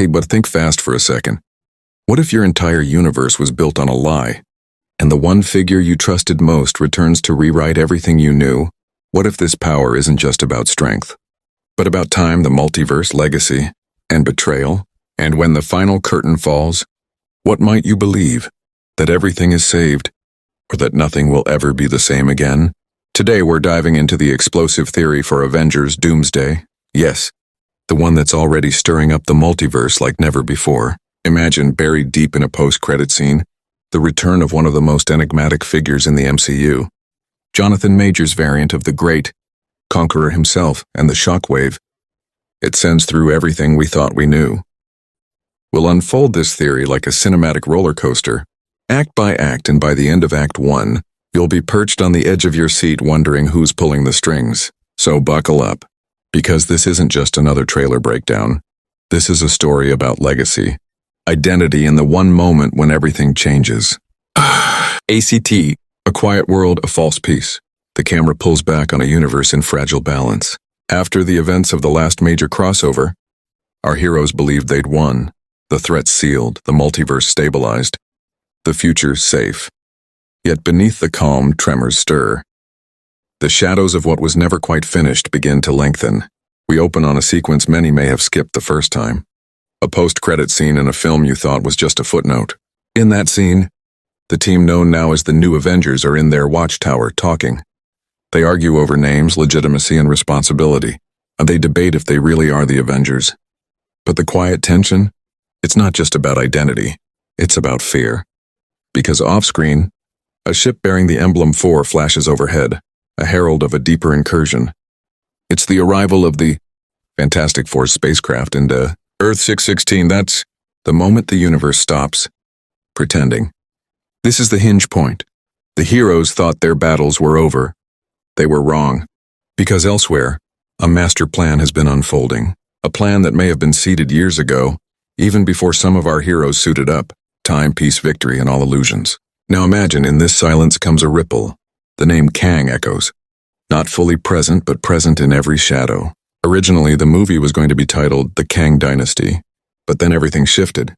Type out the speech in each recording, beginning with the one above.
Hey, but think fast for a second. What if your entire universe was built on a lie, and the one figure you trusted most returns to rewrite everything you knew? What if this power isn't just about strength, but about time, the multiverse, legacy, and betrayal? And when the final curtain falls, what might you believe? That everything is saved, or that nothing will ever be the same again? Today we're diving into the explosive theory for Avengers Doomsday. Yes, the one that's already stirring up the multiverse like never before. Imagine, buried deep in a post-credit scene, the return of one of the most enigmatic figures in the MCU. Jonathan Majors' variant of the great Conqueror himself and the shockwave. It sends through everything we thought we knew. We'll unfold this theory like a cinematic roller coaster, act by act, and by the end of Act 1, you'll be perched on the edge of your seat wondering who's pulling the strings. So buckle up, because this isn't just another trailer breakdown. This is a story about legacy, identity, and the one moment when everything changes. ACT, a quiet world, a false peace. The camera pulls back on a universe in fragile balance. After the events of the last major crossover, our heroes believed they'd won. The threat sealed, the multiverse stabilized, the future safe. Yet beneath the calm, tremors stir. The shadows of what was never quite finished begin to lengthen. We open on a sequence many may have skipped the first time. A post-credit scene in a film you thought was just a footnote. In that scene, the team known now as the New Avengers are in their watchtower talking. They argue over names, legitimacy, and responsibility. And they debate if they really are the Avengers. But the quiet tension? It's not just about identity. It's about fear. Because off-screen, a ship bearing the emblem 4 flashes overhead, a herald of a deeper incursion. It's the arrival of the Fantastic Four spacecraft into Earth 616. That's the moment the universe stops pretending. This is the hinge point. The heroes thought their battles were over. They were wrong. Because elsewhere, a master plan has been unfolding. A plan that may have been seeded years ago, even before some of our heroes suited up. Time, peace, victory, and all illusions. Now imagine, in this silence comes a ripple. The name Kang echoes. Not fully present, but present in every shadow. Originally, the movie was going to be titled The Kang Dynasty, but then everything shifted.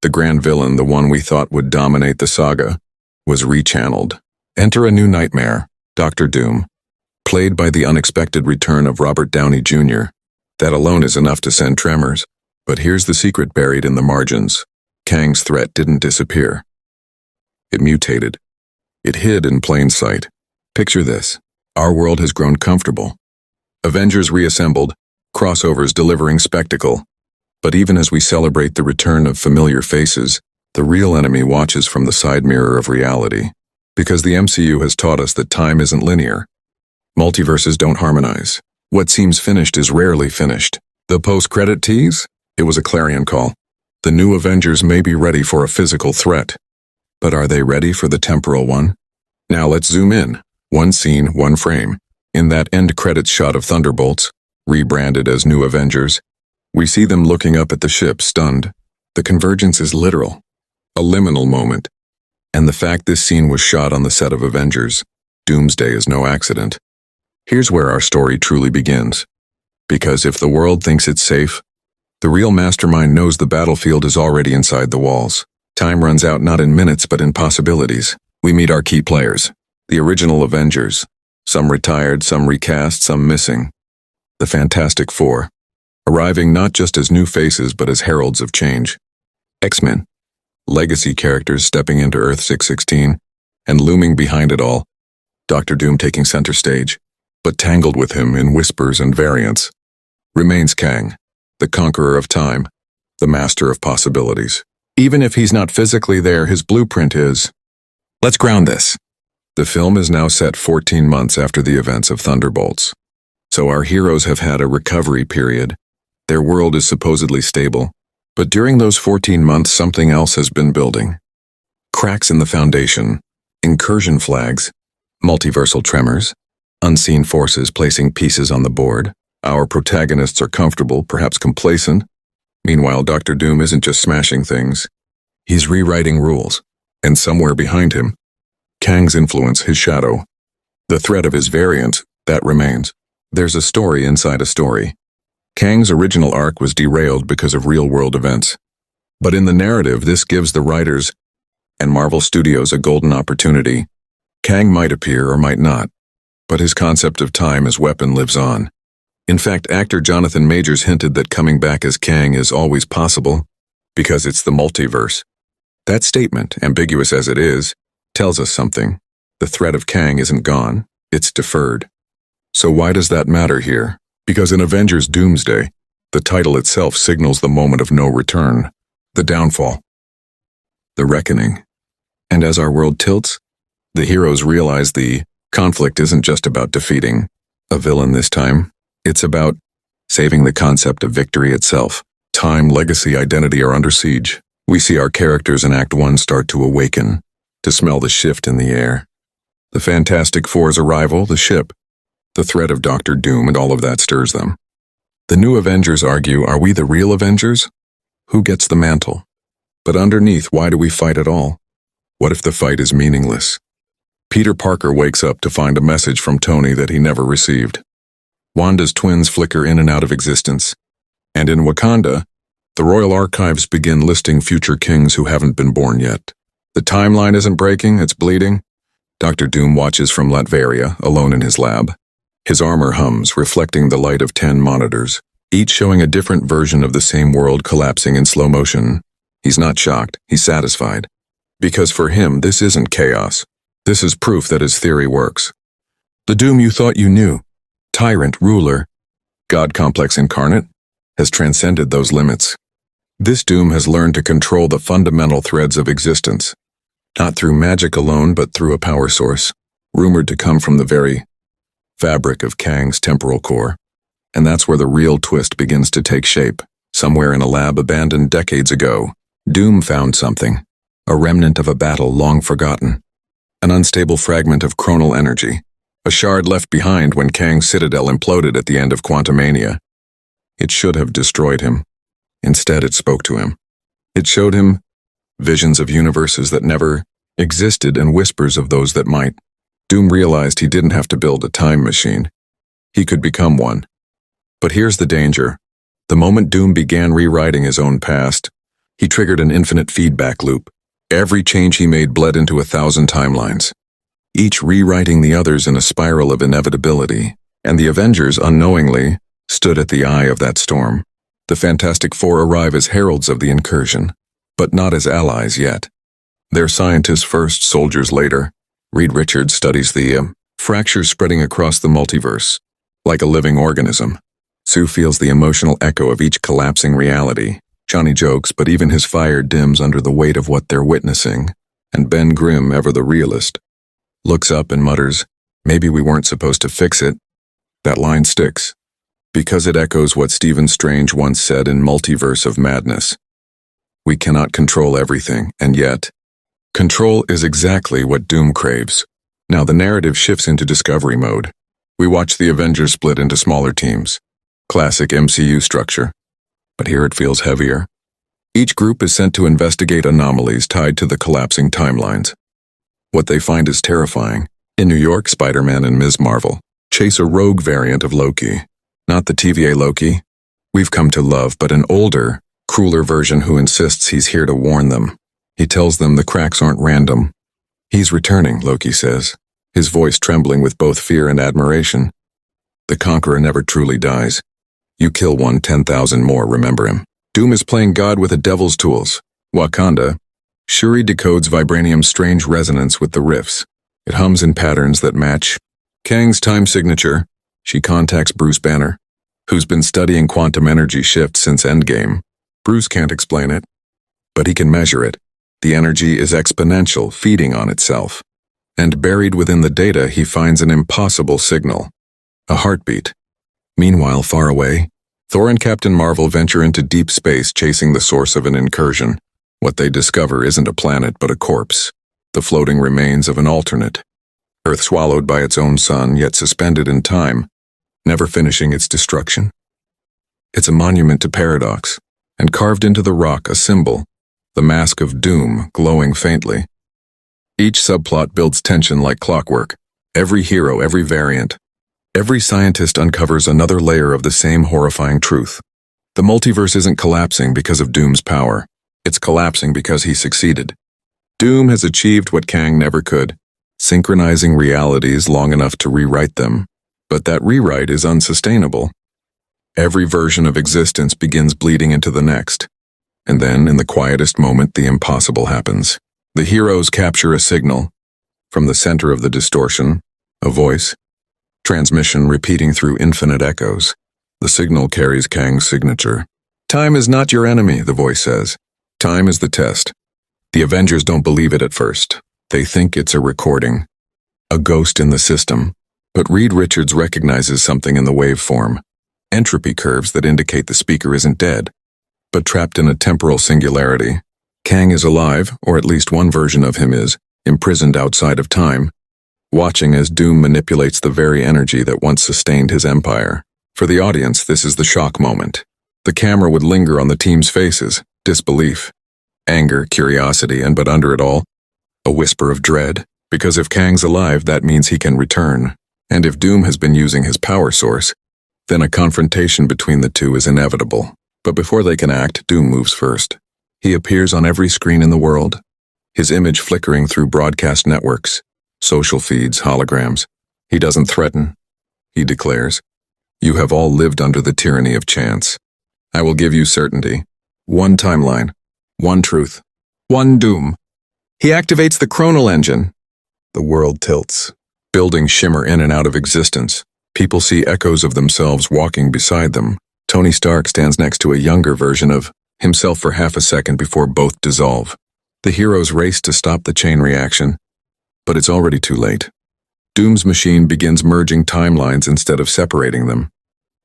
The grand villain, the one we thought would dominate the saga, was rechanneled. Enter a new nightmare, Dr. Doom, played by the unexpected return of Robert Downey Jr. That alone is enough to send tremors. But here's the secret buried in the margins. Kang's threat didn't disappear. It mutated. It hid in plain sight. Picture this. Our world has grown comfortable. Avengers reassembled, crossovers delivering spectacle. But even as we celebrate the return of familiar faces, the real enemy watches from the side mirror of reality. Because the MCU has taught us that time isn't linear. Multiverses don't harmonize. What seems finished is rarely finished. The post-credit tease? It was a clarion call. The new Avengers may be ready for a physical threat. But are they ready for the temporal one? Now let's zoom in. One scene, one frame. In that end credits shot of Thunderbolts, rebranded as New Avengers, we see them looking up at the ship, stunned. The convergence is literal. A liminal moment. And the fact this scene was shot on the set of Avengers Doomsday is no accident. Here's where our story truly begins. Because if the world thinks it's safe, the real mastermind knows the battlefield is already inside the walls. Time runs out not in minutes but in possibilities. We meet our key players, the original Avengers. Some retired, some recast, some missing. The Fantastic Four, arriving not just as new faces but as heralds of change. X-Men, legacy characters stepping into Earth 616, and looming behind it all, Dr. Doom taking center stage. But tangled with him in whispers and variants, remains Kang, the conqueror of time, the master of possibilities. Even if he's not physically there, his blueprint is. Let's ground this. The film is now set 14 months after the events of Thunderbolts. So our heroes have had a recovery period. Their world is supposedly stable. But during those 14 months, something else has been building. Cracks in the foundation, incursion flags, multiversal tremors, unseen forces placing pieces on the board. Our protagonists are comfortable, perhaps complacent. Meanwhile, Dr. Doom isn't just smashing things. He's rewriting rules. And somewhere behind him, Kang's influence, his shadow. The threat of his variant, that remains. There's a story inside a story. Kang's original arc was derailed because of real-world events. But in the narrative, this gives the writers and Marvel Studios a golden opportunity. Kang might appear or might not, but his concept of time as weapon lives on. In fact, actor Jonathan Majors hinted that coming back as Kang is always possible because it's the multiverse. That statement, ambiguous as it is, tells us something. The threat of Kang isn't gone, it's deferred. So why does that matter here? Because in Avengers Doomsday, the title itself signals the moment of no return, the downfall, the reckoning. And as our world tilts, the heroes realize the conflict isn't just about defeating a villain this time. It's about saving the concept of victory itself. Time, legacy, identity are under siege. We see our characters in Act 1 start to awaken, to smell the shift in the air. The Fantastic Four's arrival, the ship, the threat of Dr. Doom, and all of that stirs them. The new Avengers argue, are we the real Avengers? Who gets the mantle? But underneath, why do we fight at all? What if the fight is meaningless? Peter Parker wakes up to find a message from Tony that he never received. Wanda's twins flicker in and out of existence. And in Wakanda, the Royal Archives begin listing future kings who haven't been born yet. The timeline isn't breaking, it's bleeding. Dr. Doom watches from Latveria, alone in his lab. His armor hums, reflecting the light of 10 monitors, each showing a different version of the same world collapsing in slow motion. He's not shocked, he's satisfied. Because for him, this isn't chaos. This is proof that his theory works. The Doom you thought you knew, tyrant, ruler, God complex incarnate, has transcended those limits. This Doom has learned to control the fundamental threads of existence, not through magic alone, but through a power source, rumored to come from the very fabric of Kang's temporal core. And that's where the real twist begins to take shape. Somewhere in a lab abandoned decades ago, Doom found something, a remnant of a battle long forgotten, an unstable fragment of chronal energy, a shard left behind when Kang's citadel imploded at the end of Quantumania. It should have destroyed him. Instead, it spoke to him. It showed him visions of universes that never existed and whispers of those that might. Doom realized he didn't have to build a time machine. He could become one. But here's the danger. The moment Doom began rewriting his own past, he triggered an infinite feedback loop. Every change he made bled into 1,000 timelines, each rewriting the others in a spiral of inevitability, and the Avengers, unknowingly, stood at the eye of that storm. The Fantastic Four arrive as heralds of the incursion, but not as allies yet. They're scientists first, soldiers later. Reed Richards studies the fractures spreading across the multiverse, like a living organism. Sue feels the emotional echo of each collapsing reality. Johnny jokes, but even his fire dims under the weight of what they're witnessing. And Ben Grimm, ever the realist, looks up and mutters, "Maybe we weren't supposed to fix it." That line sticks, because it echoes what Stephen Strange once said in Multiverse of Madness. We cannot control everything, and yet, control is exactly what Doom craves. Now the narrative shifts into discovery mode. We watch the Avengers split into smaller teams. Classic MCU structure. But here it feels heavier. Each group is sent to investigate anomalies tied to the collapsing timelines. What they find is terrifying. In New York, Spider-Man and Ms. Marvel chase a rogue variant of Loki. Not the TVA Loki we've come to love, but an older, crueler version who insists he's here to warn them. He tells them the cracks aren't random. He's returning, Loki says, his voice trembling with both fear and admiration. The Conqueror never truly dies. You kill one, 10,000 more remember him. Doom is playing God with a devil's tools. Wakanda. Shuri decodes vibranium's strange resonance with the riffs. It hums in patterns that match Kang's time signature. She contacts Bruce Banner, who's been studying quantum energy shifts since Endgame. Bruce can't explain it, but he can measure it. The energy is exponential, feeding on itself. And buried within the data, he finds an impossible signal. A heartbeat. Meanwhile, far away, Thor and Captain Marvel venture into deep space chasing the source of an incursion. What they discover isn't a planet but a corpse, the floating remains of an alternate. Earth swallowed by its own sun, yet suspended in time, never finishing its destruction. It's a monument to paradox, and carved into the rock a symbol, the mask of Doom glowing faintly. Each subplot builds tension like clockwork. Every hero, every variant, Every scientist uncovers another layer of the same horrifying truth. The multiverse isn't collapsing because of Doom's power. It's collapsing because he succeeded. Doom has achieved what Kang never could, synchronizing realities long enough to rewrite them. But that rewrite is unsustainable. Every version of existence begins bleeding into the next. And then, in the quietest moment, the impossible happens. The heroes capture a signal. From the center of the distortion, a voice. Transmission repeating through infinite echoes. The signal carries Kang's signature. Time is not your enemy, the voice says. Time is the test. The Avengers don't believe it at first. They think it's a recording. A ghost in the system. But Reed Richards recognizes something in the waveform. Entropy curves that indicate the speaker isn't dead, but trapped in a temporal singularity. Kang is alive, or at least one version of him is, imprisoned outside of time, watching as Doom manipulates the very energy that once sustained his empire. For the audience, this is the shock moment. The camera would linger on the team's faces, disbelief, anger, curiosity, but under it all, a whisper of dread. Because if Kang's alive, that means he can return. And if Doom has been using his power source, then a confrontation between the two is inevitable. But before they can act, Doom moves first. He appears on every screen in the world, his image flickering through broadcast networks, social feeds, holograms. He doesn't threaten. He declares, "You have all lived under the tyranny of chance. I will give you certainty. One timeline, one truth, one Doom." He activates the chronal engine. The world tilts. Buildings shimmer in and out of existence. People see echoes of themselves walking beside them. Tony Stark stands next to a younger version of himself for half a second before both dissolve. The heroes race to stop the chain reaction, but it's already too late. Doom's machine begins merging timelines instead of separating them.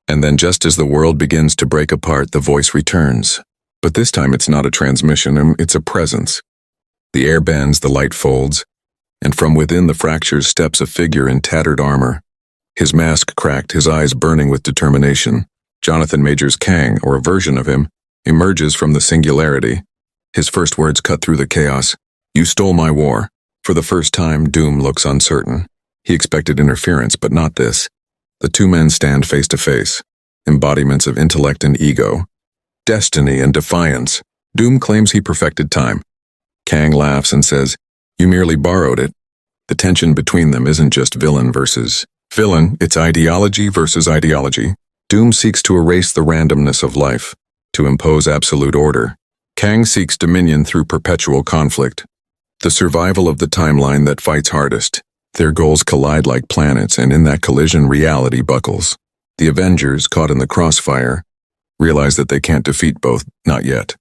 And then just as the world begins to break apart, the voice returns. But this time it's not a transmission, it's a presence. The air bends, the light folds, and from within the fractures steps a figure in tattered armor. His mask cracked, his eyes burning with determination. Jonathan Majors Kang, or a version of him, emerges from the singularity. His first words cut through the chaos. "You stole my war." For the first time, Doom looks uncertain. He expected interference, but not this. The two men stand face to face, embodiments of intellect and ego, destiny and defiance. Doom claims he perfected time. Kang laughs and says, "You merely borrowed it." The tension between them isn't just villain versus villain, it's ideology versus ideology. Doom seeks to erase the randomness of life, to impose absolute order. Kang seeks dominion through perpetual conflict, the survival of the timeline that fights hardest. Their goals collide like planets, and in that collision, reality buckles. The Avengers, caught in the crossfire, realize that they can't defeat both, not yet.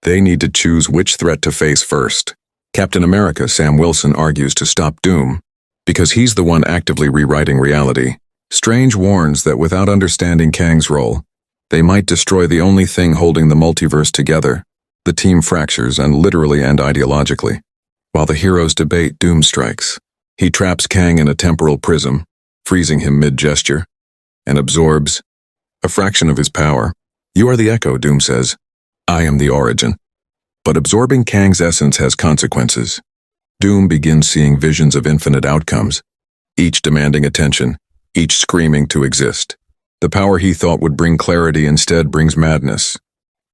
They need to choose which threat to face first. Captain America, Sam Wilson, argues to stop Doom, because he's the one actively rewriting reality. Strange warns that without understanding Kang's role, they might destroy the only thing holding the multiverse together. The team fractures, and literally and ideologically. While the heroes debate, Doom strikes. He traps Kang in a temporal prism, freezing him mid-gesture, and absorbs a fraction of his power. "You are the echo," Doom says. "I am the origin." But absorbing Kang's essence has consequences. Doom begins seeing visions of infinite outcomes, each demanding attention, each screaming to exist. The power he thought would bring clarity instead brings madness.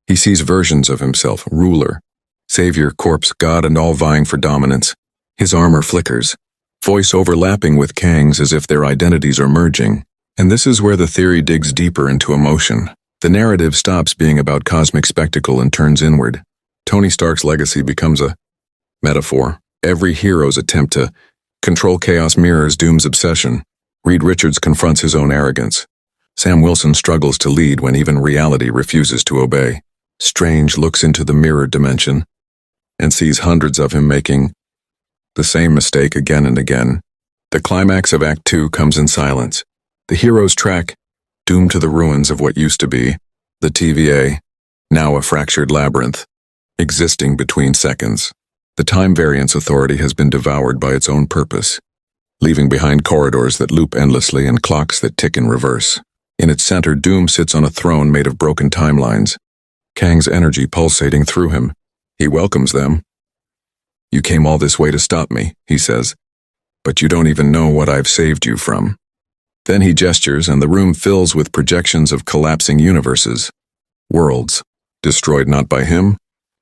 He sees versions of himself, ruler, savior, corpse, god, and all vying for dominance. His armor flickers, voice overlapping with Kang's as if their identities are merging. And this is where the theory digs deeper into emotion. The narrative stops being about cosmic spectacle and turns inward. Tony Stark's legacy becomes a metaphor. Every hero's attempt to control chaos mirrors Doom's obsession. Reed Richards confronts his own arrogance. Sam Wilson struggles to lead when even reality refuses to obey. Strange looks into the mirror dimension and sees hundreds of him making the same mistake again and again. The climax of Act 2 comes in silence. The heroes track Doom to the ruins of what used to be the TVA, now a fractured labyrinth, existing between seconds. The Time Variance Authority has been devoured by its own purpose, leaving behind corridors that loop endlessly and clocks that tick in reverse. In its center, Doom sits on a throne made of broken timelines, Kang's energy pulsating through him. He welcomes them. "You came all this way to stop me," he says, "but you don't even know what I've saved you from." Then he gestures and the room fills with projections of collapsing universes. Worlds, destroyed not by him,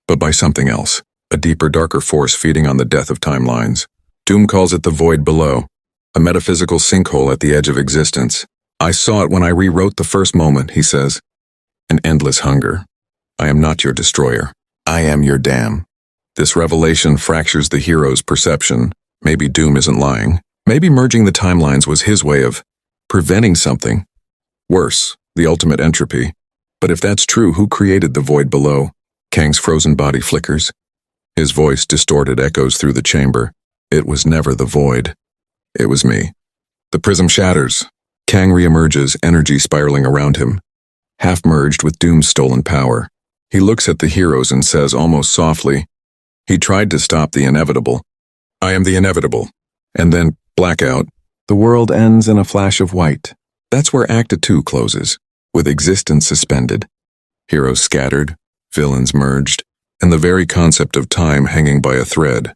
but by something else, a deeper, darker force feeding on the death of timelines. Doom calls it the void below, a metaphysical sinkhole at the edge of existence. I saw it when I rewrote the first moment, he says. An endless hunger. I am not your destroyer. I am your dam. This revelation fractures the hero's perception. Maybe Doom isn't lying. Maybe merging the timelines was his way of preventing something. Worse, the ultimate entropy. But if that's true, who created the void below? Kang's frozen body flickers. His voice, distorted, echoes through the chamber. It was never the void. It was me. The prism shatters. Kang reemerges, energy spiraling around him, half merged with Doom's stolen power. He looks at the heroes and says almost softly, he tried to stop the inevitable. I am the inevitable. And then, blackout. The world ends in a flash of white. That's where Act 2 closes, with existence suspended. Heroes scattered, villains merged, and the very concept of time hanging by a thread.